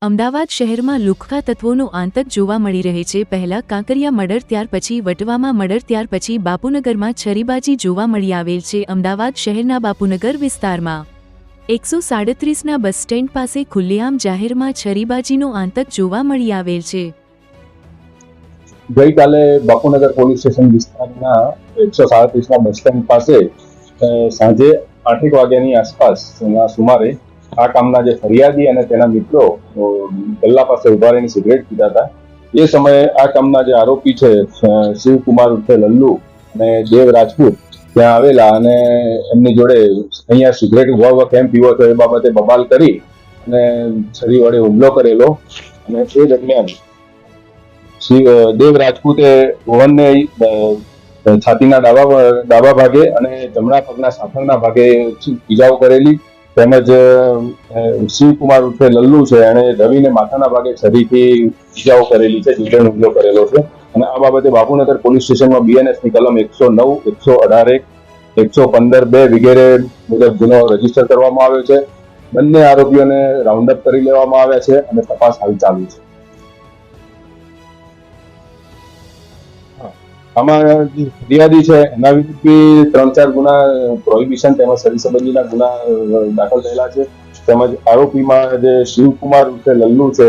અમદાવાદ શહેરમાં લુખ્ખા તત્વોનો આતંક જોવા મળી રહે છે। પહેલા કાંકરિયા મર્ડર, ત્યાર પછી વટવામાં મર્ડર, ત્યાર પછી બાપુનગરમાં છરીબાજી જોવા મળી આવેલ છે। અમદાવાદ શહેરના બાપુનગર વિસ્તારમાં 137ના બસ સ્ટેન્ડ પાસે ખુલ્લેઆમ જાહેરમાં છરીબાજીનો આતંક જોવા મળી આવેલ છે। ગઈકાલે બાપુનગર પોલીસ સ્ટેશન વિસ્તારના 137ના બસ સ્ટેન્ડ પાસે સાંજે 8 વાગ્યાની આસપાસ સુમારે આ કામના જે ફરિયાદી અને તેના મિત્રો ગલ્લા પાસે ઉભા રહીને સિગરેટ પીતા હતા। એ સમયે આ કામના જે આરોપી છે શિવકુમાર ઉર્ફે લલ્લુ અને દેવ રાજપૂત ત્યાં આવેલા અને એમની જોડે અહીંયા સિગરેટ ઉભા કેમ પીવો છો એ બાબતે બબાલ કરી અને છરી વડે હુમલો કરેલો અને એ દરમિયાન દેવ રાજપૂતે ઓવનને છાતીના ડાબા ભાગે અને જમણા પગના સાથળના ભાગે ઈજાઓ કરેલી, તેમજ શિવકુમાર ઉર્ફે લલ્લુ છે એને રવિને માથાના ભાગે છરીથી ઈજાઓ કરેલી છે, જીવલેણ હુમલો કરેલો છે। અને આ બાબતે બાપુનગર પોલીસ સ્ટેશનમાં બીએનએસની કલમ 109, 118, 115(2) વગેરે મુજબ ગુનો રજીસ્ટર કરવામાં આવ્યો છે। બંને આરોપીઓને રાઉન્ડ અપ કરી લેવામાં આવ્યા છે અને તપાસ હાલ ચાલુ છે। આમાં જે ફરિયાદી છે એના વિરુદ્ધ 3-4 ગુના પ્રોહિબિશન તેમજ સરીસબંધીના ગુના દાખલ થયેલા છે, તેમજ આરોપીમાં જે શિવકુમાર ઉર્ફે લલ્લુ છે